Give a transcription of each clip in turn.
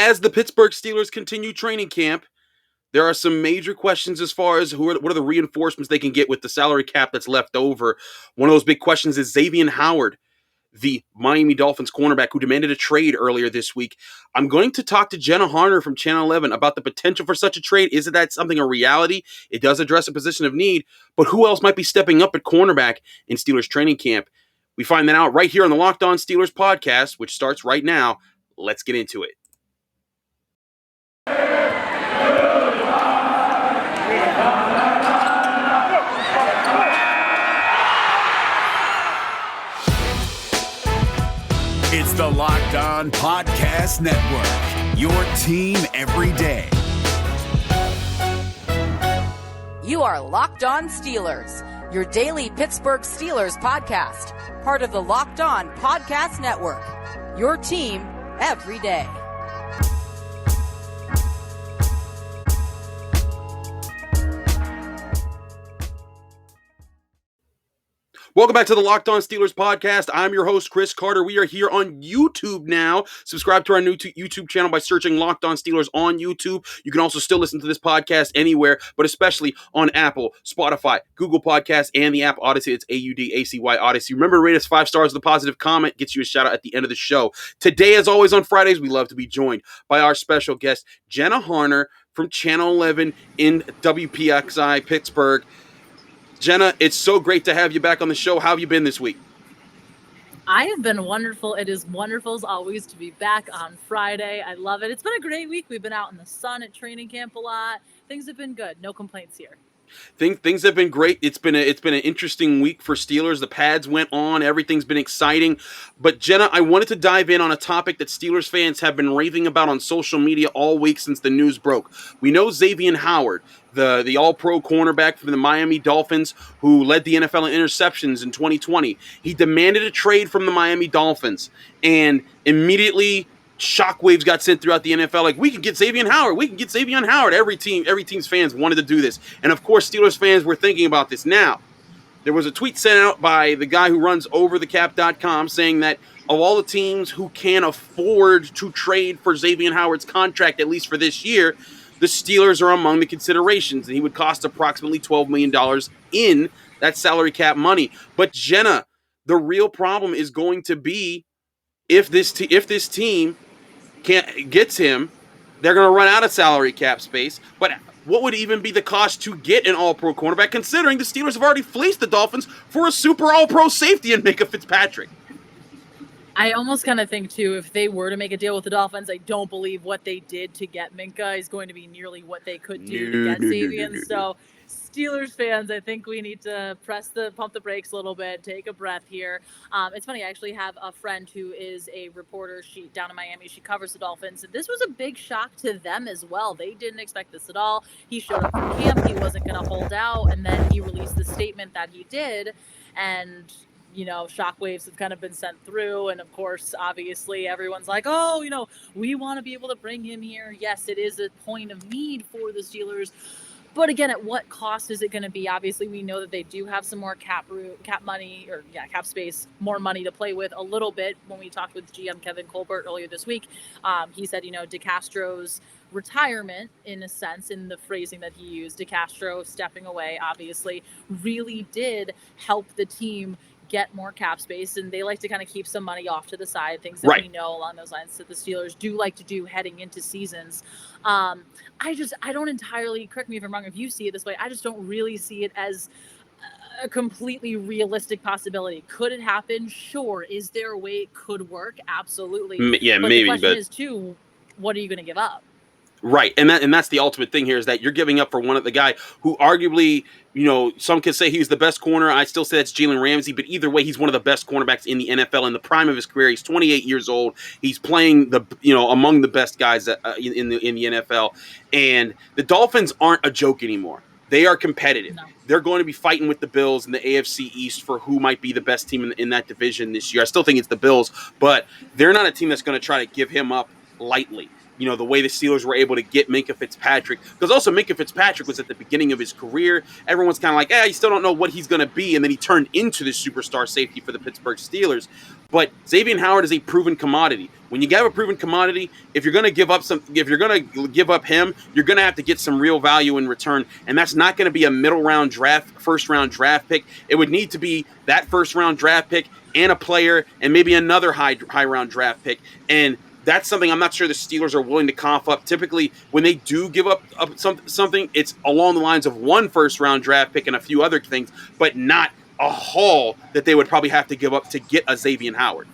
as the Pittsburgh Steelers continue training camp, there are some major questions as far as what are the reinforcements they can get with the salary cap that's left over. One of those big questions is Xavien Howard, the Miami Dolphins cornerback who demanded a trade earlier this week. I'm going to talk to Jenna Harner from Channel 11 about the potential for such a trade. Is that something a reality? It does address a position of need, but who else might be stepping up at cornerback in Steelers training camp? We find that out right here on the Locked On Steelers podcast, which starts right now. Let's get into it. It's the Locked On Podcast Network, your team every day. You are Locked On Steelers, your daily Pittsburgh Steelers podcast, part of the Locked On Podcast Network, your team every day. Welcome back to the Locked On Steelers podcast. I'm your host, Chris Carter. We are here on YouTube now. Subscribe to our new YouTube channel by searching Locked On Steelers on YouTube. You can also still listen to this podcast anywhere, but especially on Apple, Spotify, Google Podcasts, and the app Odyssey. It's AUDACY Odyssey. Remember to rate us 5 stars with a positive comment. Gets you a shout out at the end of the show. Today, as always on Fridays, we love to be joined by our special guest, Jenna Harner from Channel 11 in WPXI Pittsburgh. Jenna, it's so great to have you back on the show. How have you been this week? I have been wonderful. It is wonderful as always to be back on Friday. I love it. It's been a great week. We've been out in the sun at training camp a lot. Things have been good. No complaints here. Things have been great. It's been an interesting week for Steelers. The pads went on. Everything's been exciting. But Jenna, I wanted to dive in on a topic that Steelers fans have been raving about on social media all week since the news broke. We know Xavien Howard, the all-pro cornerback from the Miami Dolphins who led the NFL in interceptions in 2020. He demanded a trade from the Miami Dolphins, and immediately shockwaves got sent throughout the NFL. Like, we can get Xavien Howard. We can get Xavien Howard. Every team's fans wanted to do this. And, of course, Steelers fans were thinking about this. Now, there was a tweet sent out by the guy who runs overthecap.com saying that of all the teams who can afford to trade for Xavien Howard's contract, at least for this year, the Steelers are among the considerations. And he would cost approximately $12 million in that salary cap money. But, Jenna, the real problem is going to be if this team gets him, they're going to run out of salary cap space. But what would even be the cost to get an all-pro cornerback, considering the Steelers have already fleeced the Dolphins for a super all-pro safety in Minkah Fitzpatrick? I almost kind of think, too, if they were to make a deal with the Dolphins, I don't believe what they did to get Minkah is going to be nearly what they could do to get Xavien. So Steelers fans, I think we need to pump the brakes a little bit, take a breath here. It's funny, I actually have a friend who is a reporter. She down in Miami. She covers the Dolphins. And this was a big shock to them as well. They didn't expect this at all. He showed up from camp. He wasn't going to hold out. And then he released the statement that he did. And shockwaves have kind of been sent through. And of course, obviously, everyone's like, oh, we want to be able to bring him here. Yes, it is a point of need for the Steelers. But again, at what cost is it going to be? Obviously, we know that they do have some more cap space, more money to play with a little bit. When we talked with GM Kevin Colbert earlier this week, he said, DeCastro's retirement, in a sense, in the phrasing that he used, DeCastro stepping away, obviously, really did help the team get more cap space, and they like to kind of keep some money off to the side, things that we know along those lines that the Steelers do like to do heading into seasons. I don't entirely, correct me if I'm wrong if you see it this way, I just don't really see it as a completely realistic possibility. Could it happen? Sure. Is there a way it could work? Absolutely. Yeah, but maybe. The question is, too, what are you going to give up? Right, and that's the ultimate thing here is that you're giving up for one of the guy who arguably, some could say he's the best corner. I still say it's Jalen Ramsey, but either way, he's one of the best cornerbacks in the NFL in the prime of his career. He's 28 years old. He's playing among the best guys in the NFL, and the Dolphins aren't a joke anymore. They are competitive. No. They're going to be fighting with the Bills in the AFC East for who might be the best team in that division this year. I still think it's the Bills, but they're not a team that's going to try to give him up lightly. You know, the way the Steelers were able to get Minkah Fitzpatrick, because also Minkah Fitzpatrick was at the beginning of his career. Everyone's kind of like, you still don't know what he's going to be. And then he turned into this superstar safety for the Pittsburgh Steelers. But Xavien Howard is a proven commodity. When you have a proven commodity, if you're going to give up him, you're going to have to get some real value in return. And that's not going to be a first round draft pick. It would need to be that first round draft pick and a player and maybe another high round draft pick. And that's something I'm not sure the Steelers are willing to cough up. Typically, when they do give up something, it's along the lines of one first-round draft pick and a few other things, but not a haul that they would probably have to give up to get a Xavien Howard.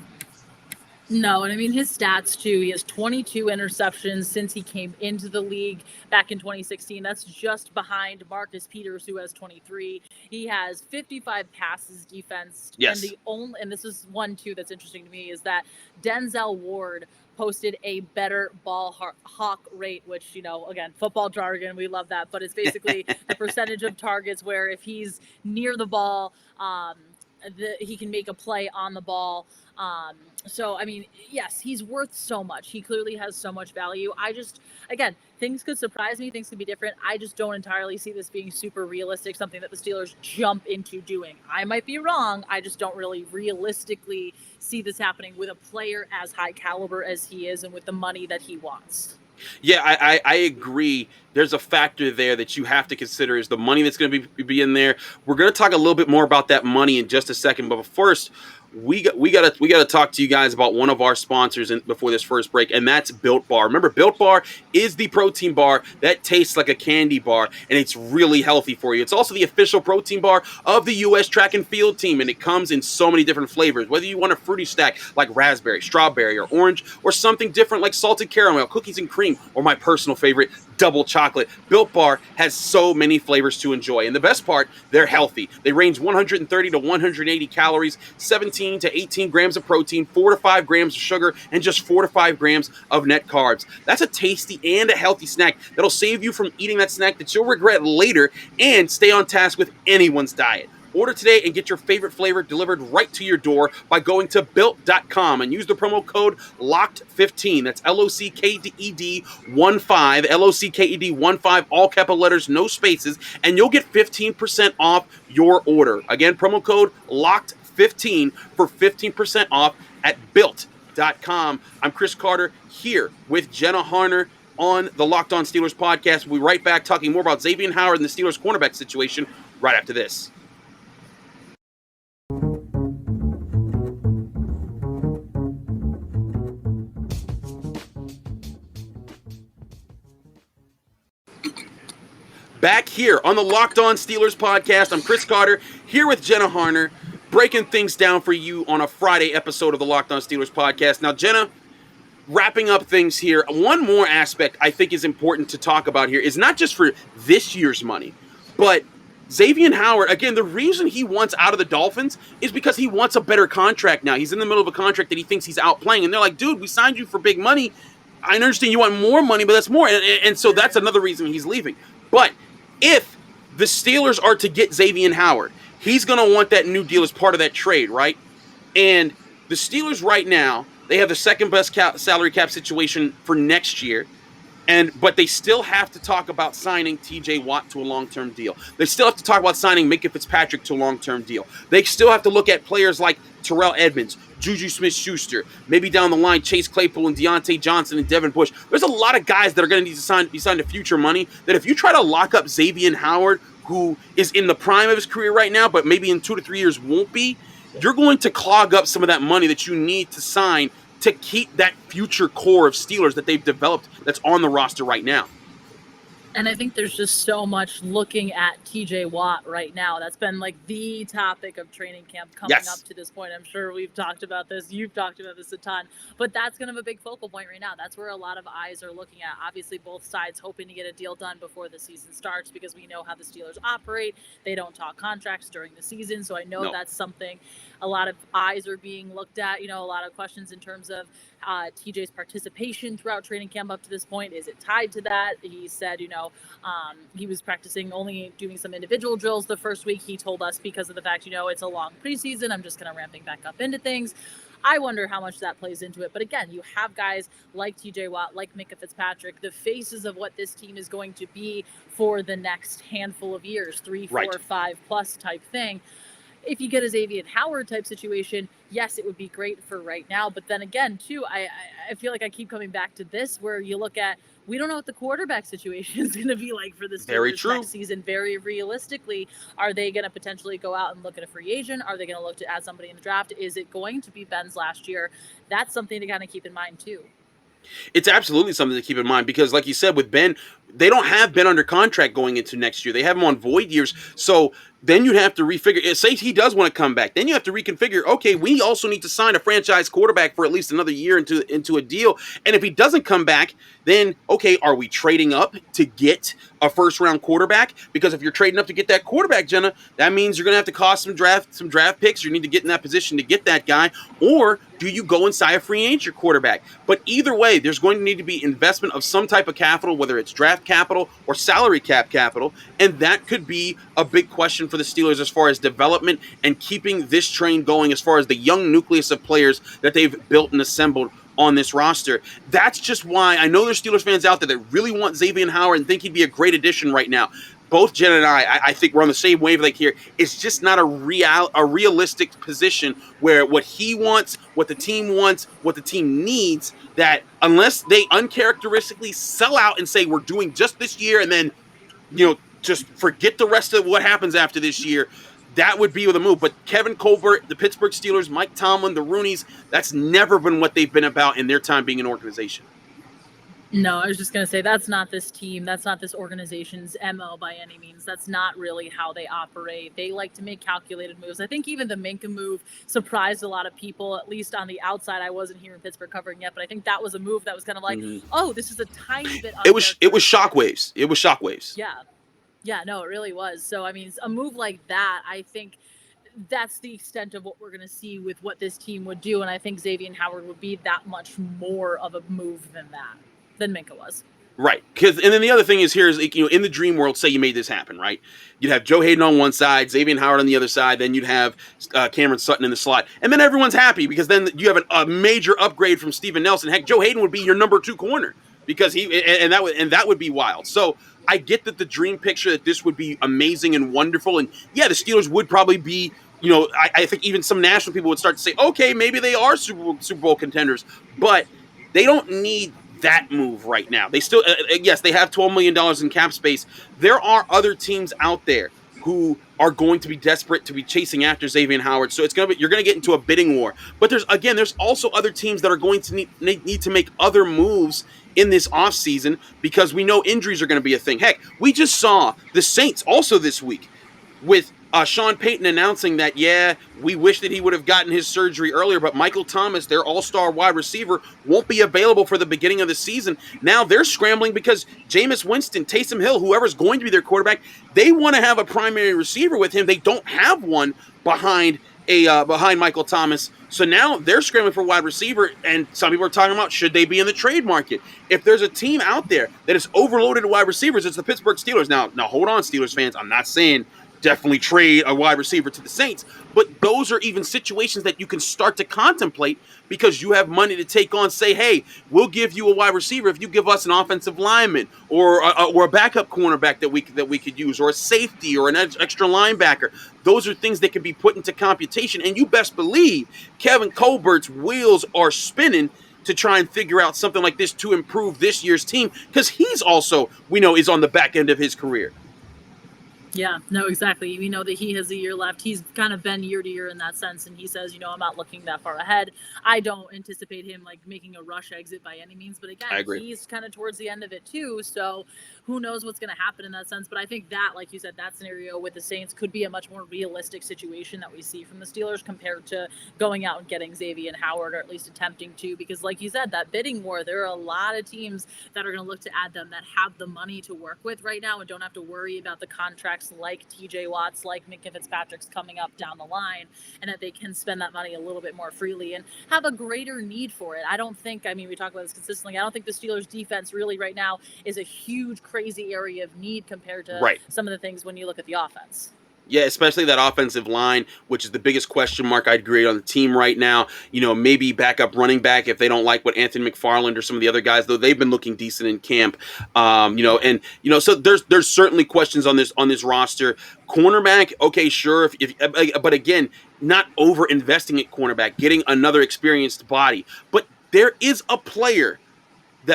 No, and I mean, his stats, too. He has 22 interceptions since he came into the league back in 2016. That's just behind Marcus Peters, who has 23. He has 55 passes defensed. Yes. And this is one, too, that's interesting to me, is that Denzel Ward posted a better ball hawk rate, which, you know, again, football jargon, we love that, but it's basically the percentage of targets where if he's near the ball, he can make a play on the ball. So, I mean, yes, he's worth so much. He clearly has so much value. Again, things could surprise me. Things could be different. I just don't entirely see this being super realistic, something that the Steelers jump into doing. I might be wrong. I just don't really realistically see this happening with a player as high caliber as he is and with the money that he wants. Yeah, I agree. There's a factor there that you have to consider is the money that's going to be in there. We're going to talk a little bit more about that money in just a second, but first, we got to talk to you guys about one of our sponsors before this first break, and that's Built Bar. Remember, Built Bar is the protein bar that tastes like a candy bar, and it's really healthy for you. It's also the official protein bar of the U.S. track and field team, and it comes in so many different flavors. Whether you want a fruity snack like raspberry, strawberry, or orange, or something different like salted caramel, cookies and cream, or my personal favorite, double chocolate, Built Bar has so many flavors to enjoy. And the best part, they're healthy. They range 130 to 180 calories, 17 to 18 grams of protein, 4 to 5 grams of sugar, and just 4 to 5 grams of net carbs. That's a tasty and a healthy snack that'll save you from eating that snack that you'll regret later and stay on task with anyone's diet. Order today and get your favorite flavor delivered right to your door by going to Built.com and use the promo code LOCKED15. That's LOCKED15, LOCKED15, all capital letters, no spaces, and you'll get 15% off your order. Again, promo code LOCKED15 for 15% off at Built.com. I'm Chris Carter here with Jenna Harner on the Locked On Steelers podcast. We'll be right back talking more about Xavien Howard and the Steelers cornerback situation right after this. Back here on the Locked On Steelers podcast, I'm Chris Carter, here with Jenna Harner, breaking things down for you on a Friday episode of the Locked On Steelers podcast. Now, Jenna, wrapping up things here, one more aspect I think is important to talk about here is not just for this year's money, but Xavien Howard, again, the reason he wants out of the Dolphins is because he wants a better contract now. He's in the middle of a contract that he thinks he's outplaying, and they're like, dude, we signed you for big money. I understand you want more money, but that's more. And so that's another reason he's leaving. But if the Steelers are to get Xavien Howard, he's going to want that new deal as part of that trade, right? And the Steelers right now, they have the second best salary cap situation for next year. But they still have to talk about signing TJ Watt to a long-term deal. They still have to talk about signing Minkah Fitzpatrick to a long-term deal. They still have to look at players like Terrell Edmonds, Juju Smith-Schuster, maybe down the line Chase Claypool and Deontay Johnson and Devin Bush. There's a lot of guys that are going to need to be signed to future money that if you try to lock up Xavien Howard, who is in the prime of his career right now, but maybe in 2 to 3 years won't be, you're going to clog up some of that money that you need to sign to keep that future core of Steelers that they've developed that's on the roster right now. And I think there's just so much looking at TJ Watt right now. That's been like the topic of training camp coming up to this point. I'm sure we've talked about this. You've talked about this a ton. But that's kind of a big focal point right now. That's where a lot of eyes are looking at. Obviously, both sides hoping to get a deal done before the season starts because we know how the Steelers operate. They don't talk contracts during the season. So I know that's something a lot of eyes are being looked at. You know, a lot of questions in terms of TJ's participation throughout training camp up to this point. Is it tied to that? He said, he was practicing only doing some individual drills the first week. He told us because of the fact, it's a long preseason, I'm just kind of ramping back up into things. I wonder how much that plays into it. But again, you have guys like TJ Watt, like Minkah Fitzpatrick, the faces of what this team is going to be for the next handful of years, 3, 4, Right. 5+ type thing. If you get a Xavien Howard type situation, yes, it would be great for right now. But then again, too, I feel like I keep coming back to this, where you look at, we don't know what the quarterback situation is going to be like for the Very Steelers true. next season. Very realistically, are they going to potentially go out and look at a free agent? Are they going to look to add somebody in the draft? Is it going to be Ben's last year? That's something to kind of keep in mind, too. It's absolutely something to keep in mind because, like you said, with Ben, they don't have Ben under contract going into next year. They have him on void years. So then you'd have to refigure. Say he does want to come back. Then you have to reconfigure. Okay, we also need to sign a franchise quarterback for at least another year into a deal. And if he doesn't come back, then, okay, are we trading up to get a first-round quarterback? Because if you're trading up to get that quarterback, Jenna, that means you're going to have to cost some draft picks. You need to get in that position to get that guy. Or do you go and sign a free agent quarterback? But either way, there's going to need to be investment of some type of capital, whether it's draft capital or salary cap capital. And that could be a big question for the Steelers as far as development and keeping this train going as far as the young nucleus of players that they've built and assembled on this roster. That's just why I know there's Steelers fans out there that really want Xavien Howard and think he'd be a great addition right now. Both Jen and I think we're on the same wavelength here. It's just not a realistic position where what he wants, what the team wants, what the team needs, that unless they uncharacteristically sell out and say we're doing just this year and then, just forget the rest of what happens after this year, that would be with a move. But Kevin Colbert, the Pittsburgh Steelers, Mike Tomlin, the Rooneys, that's never been what they've been about in their time being an organization. No, I was just going to say that's not this team. That's not this organization's MO by any means. That's not really how they operate. They like to make calculated moves. I think even the Minkah move surprised a lot of people, at least on the outside. I wasn't here in Pittsburgh covering yet, but I think that was a move that was kind of like, oh, this is a tiny bit. It was shockwaves. It was shockwaves. Yeah, no, it really was. So, I mean, a move like that, I think that's the extent of what we're going to see with what this team would do. And I think Xavien Howard would be that much more of a move than Minkah was. Right. And then the other thing is here is, in the dream world, say you made this happen, right? You'd have Joe Hayden on one side, Xavien Howard on the other side, then you'd have Cameron Sutton in the slot. And then everyone's happy because then you have a major upgrade from Steven Nelson. Heck, Joe Hayden would be your number 2 corner because that would be wild. So I get that the dream picture that this would be amazing and wonderful. And yeah, the Steelers would probably be, I think even some national people would start to say, okay, maybe they are Super Bowl contenders, but they don't need that move right now. They still, yes, they have $12 million in cap space. There are other teams out there who are going to be desperate to be chasing after Xavien Howard. So you're going to get into a bidding war. But there's also other teams that are going to need to make other moves in this offseason because we know injuries are going to be a thing. Heck, we just saw the Saints also this week with Sean Payton announcing that, we wish that he would have gotten his surgery earlier, but Michael Thomas, their all-star wide receiver, won't be available for the beginning of the season. Now they're scrambling because Jameis Winston, Taysom Hill, whoever's going to be their quarterback, they want to have a primary receiver with him. They don't have one behind Michael Thomas. So now they're scrambling for wide receiver, and some people are talking about should they be in the trade market. If there's a team out there that is overloaded with wide receivers, it's the Pittsburgh Steelers. Now hold on, Steelers fans. I'm not saying definitely trade a wide receiver to the Saints, but those are even situations that you can start to contemplate because you have money to take on. Say, hey, we'll give you a wide receiver if you give us an offensive lineman or a backup cornerback that we could use, or a safety or an extra linebacker. Those are things that can be put into computation, and you best believe Kevin Colbert's wheels are spinning to try and figure out something like this to improve this year's team because he's also, we know, is on the back end of his career. Yeah, no, exactly. We know that he has a year left. He's kind of been year to year in that sense. And he says, I'm not looking that far ahead. I don't anticipate him making a rush exit by any means. But again, he's kind of towards the end of it too. So who knows what's going to happen in that sense. But I think that, like you said, that scenario with the Saints could be a much more realistic situation that we see from the Steelers compared to going out and getting Xavien Howard, or at least attempting to. Because like you said, that bidding war, there are a lot of teams that are going to look to add them that have the money to work with right now and don't have to worry about the contracts like TJ Watt's, like Minkah Fitzpatrick's coming up down the line, and that they can spend that money a little bit more freely and have a greater need for it. We talk about this consistently. I don't think the Steelers defense really right now is a huge, crazy area of need compared to some of the things when you look at the offense. Yeah, especially that offensive line, which is the biggest question mark I'd grade on the team right now. Maybe backup running back if they don't like what Anthony McFarland or some of the other guys, though they've been looking decent in camp. So there's certainly questions on this roster. Cornerback, okay, sure, but again, not over investing at cornerback, getting another experienced body. But there is a player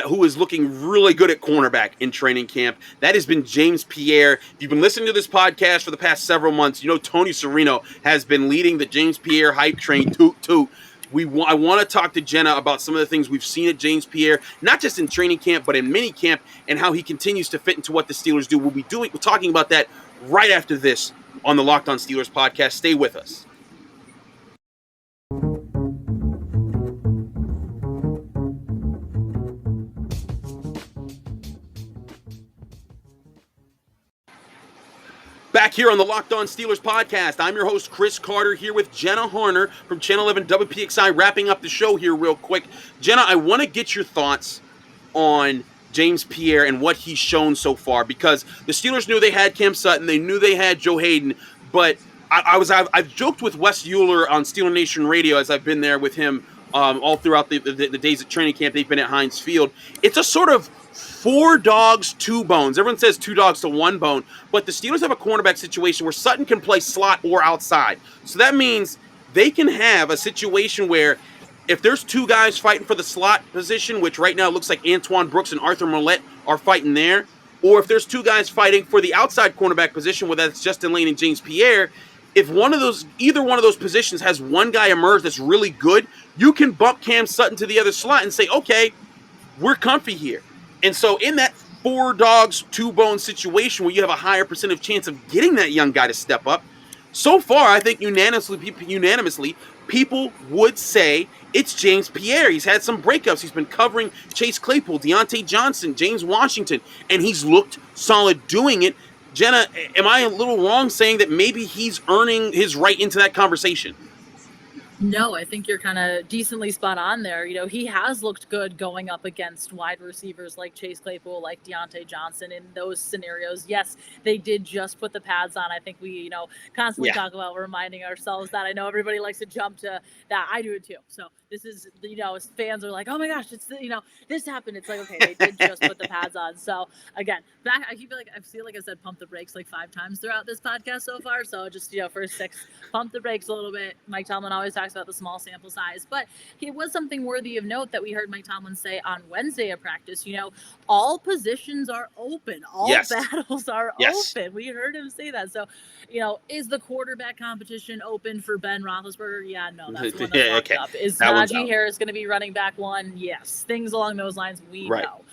who is looking really good at cornerback in training camp. That has been James Pierre. If you've been listening to this podcast for the past several months, Tony Serino has been leading the James Pierre hype train. Toot toot. I want to talk to Jenna about some of the things we've seen at James Pierre, not just in training camp, but in mini camp, and how he continues to fit into what the Steelers do. We're talking about that right after this on the Locked On Steelers podcast. Stay with us. Back here on the Locked On Steelers podcast, I'm your host, Chris Carter, here with Jenna Harner from Channel 11 WPXI, wrapping up the show here real quick. Jenna, I want to get your thoughts on James Pierre and what he's shown so far, because the Steelers knew they had Cam Sutton, they knew they had Joe Hayden, but I've joked with Wes Euler on Steeler Nation Radio as I've been there with him all throughout the days at training camp. They've been at Heinz Field. It's a sort of 4 dogs, 2 bones. Everyone says 2 dogs to 1 bone, but the Steelers have a cornerback situation where Sutton can play slot or outside. So that means they can have a situation where if there's 2 guys fighting for the slot position, which right now looks like Antoine Brooks and Arthur Millette are fighting there, or if there's 2 guys fighting for the outside cornerback position, whether that's Justin Lane and James Pierre, if either one of those positions has one guy emerge that's really good, you can bump Cam Sutton to the other slot and say, okay, we're comfy here. And so in that 4 dogs, 2 bone situation where you have a higher percentage chance of getting that young guy to step up, so far I think unanimously people would say it's James Pierre. He's had some breakups. He's been covering Chase Claypool, Deontay Johnson, James Washington, and he's looked solid doing it. Jenna, am I a little wrong saying that maybe he's earning his right into that conversation? No, I think you're kind of decently spot on there. He has looked good going up against wide receivers like Chase Claypool, like Deontay Johnson in those scenarios. Yes, they did just put the pads on. I think we, constantly talk about reminding ourselves that. I know everybody likes to jump to that. I do it too. So this is, fans are like, oh my gosh, it's, this happened. It's like, okay, they did just put the pads on. So again, I feel like I said pump the brakes like 5 times throughout this podcast so far. So just, first 6, pump the brakes a little bit. Mike Tomlin always talks about the small sample size, but it was something worthy of note that we heard Mike Tomlin say on Wednesday at practice. All positions are open, all battles are open. We heard him say that. So, is the quarterback competition open for Ben Roethlisberger? Yeah, no, that's the one that's locked up. Is Najee Harris going to be running back 1? Yes, things along those lines. We know,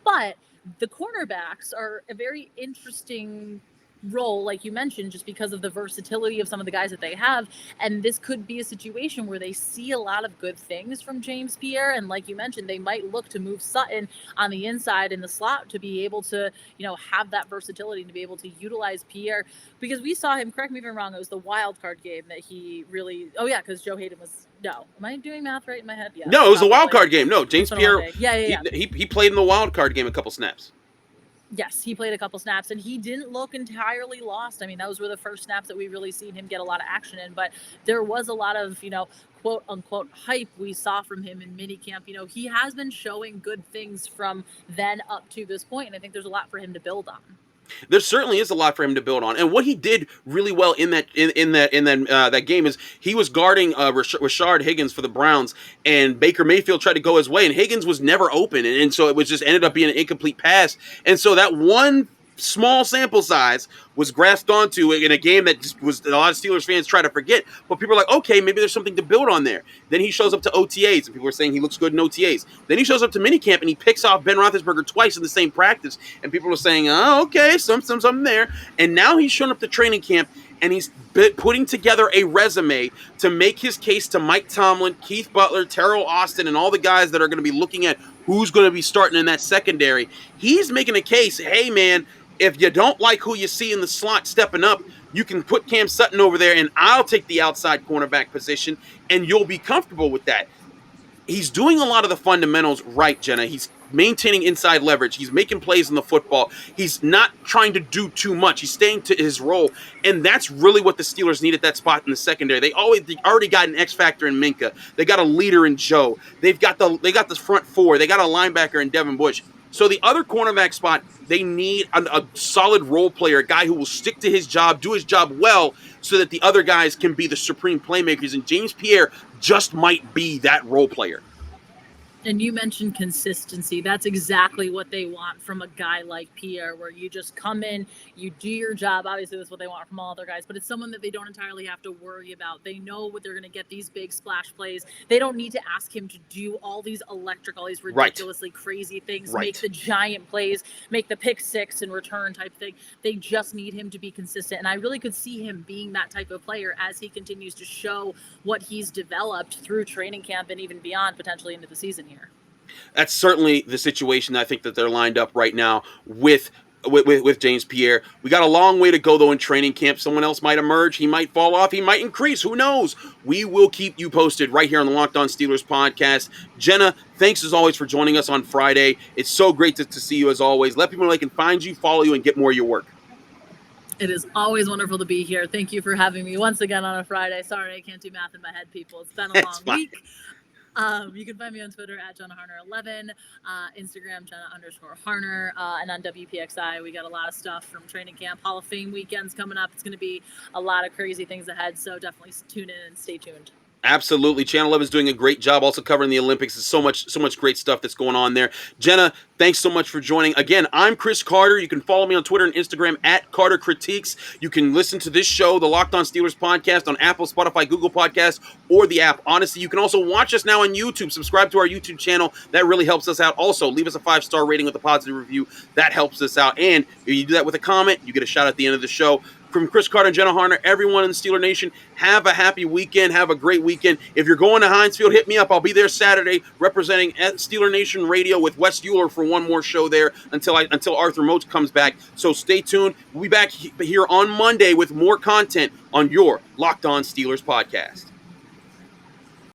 but the cornerbacks are a very interesting role, like you mentioned, just because of the versatility of some of the guys that they have. And this could be a situation where they see a lot of good things from James Pierre. And like you mentioned, they might look to move Sutton on the inside in the slot to be able to, have that versatility, to be able to utilize Pierre. Because we saw him, correct me if I'm wrong, it was the wild card game that he really, because Joe Hayden was, no. Am I doing math right in my head? Yeah. No, it was the wild card game. No, James Pierre, yeah. He played in the wild card game a couple snaps. Yes, he played a couple snaps, and he didn't look entirely lost. I mean, those were the first snaps that we really seen him get a lot of action in, but there was a lot of, quote unquote hype we saw from him in minicamp. He has been showing good things from then up to this point, and I think there's a lot for him to build on. There certainly is a lot for him to build on, and what he did really well in that game is he was guarding Rashard Higgins for the Browns, and Baker Mayfield tried to go his way, and Higgins was never open, and so it was just ended up being an incomplete pass, and so that one small sample size was grasped onto in a game that just was a lot of Steelers fans try to forget, but people are like, okay, maybe there's something to build on there. Then he shows up to OTAs, and people are saying he looks good in OTAs. Then he shows up to minicamp, and he picks off Ben Roethlisberger twice in the same practice, and people are saying, oh, okay, something there. And now he's shown up to training camp, and he's putting together a resume to make his case to Mike Tomlin, Keith Butler, Terrell Austin, and all the guys that are going to be looking at who's going to be starting in that secondary. He's making a case, hey, man, if you don't like who you see in the slot stepping up, you can put Cam Sutton over there, and I'll take the outside cornerback position, and you'll be comfortable with that. He's doing a lot of the fundamentals right, Jenna. He's maintaining inside leverage. He's making plays in the football. He's not trying to do too much. He's staying to his role. And that's really what the Steelers need at that spot in the secondary. They already got an X factor in Minka. They got a leader in Joe. They got the front four. They got a linebacker in Devin Bush. So the other cornerback spot, they need a solid role player, a guy who will stick to his job, do his job well, so that the other guys can be the supreme playmakers. And James Pierre just might be that role player. And you mentioned consistency. That's exactly what they want from a guy like Pierre, where you just come in, you do your job. Obviously, that's what they want from all other guys, but it's someone that they don't entirely have to worry about. They know what they're going to get, these big splash plays. They don't need to ask him to do all these ridiculously crazy things, make the giant plays, make the pick six and return type thing. They just need him to be consistent. And I really could see him being that type of player as he continues to show what he's developed through training camp and even beyond, potentially into the season here. That's certainly the situation I think that they're lined up right now with James Pierre. We got a long way to go, though, in training camp. Someone else might emerge. He might fall off. He might increase. Who knows? We will keep you posted right here on the Locked On Steelers podcast. Jenna, thanks as always for joining us on Friday. It's so great to see you as always. Let people know they can find you, follow you, and get more of your work. It is always wonderful to be here. Thank you for having me once again on a Friday. Sorry, I can't do math in my head, people. It's been a long week. You can find me on Twitter at Jenna Harner11, Instagram Jenna_Harner, and on WPXI. We got a lot of stuff from training camp. Hall of Fame weekend's coming up. It's going to be a lot of crazy things ahead, so definitely tune in and stay tuned. Absolutely. Channel 11 is doing a great job also covering the Olympics. There's so much great stuff that's going on there. Jenna, thanks so much for joining. Again, I'm Chris Carter. You can follow me on Twitter and Instagram at Carter Critiques. You can listen to this show, the Locked On Steelers podcast, on Apple, Spotify, Google Podcasts, or the app Odyssey. You can also watch us now on YouTube. Subscribe to our YouTube channel. That really helps us out. Also, leave us a 5-star rating with a positive review. That helps us out. And if you do that with a comment, you get a shout at the end of the show. From Chris Carter and Jenna Harner, everyone in the Steeler Nation, have a happy weekend. Have a great weekend. If you're going to Heinz Field, hit me up. I'll be there Saturday representing at Steeler Nation Radio with Wes Euler for one more show there until Arthur Moats comes back. So stay tuned. We'll be back here on Monday with more content on your Locked On Steelers podcast.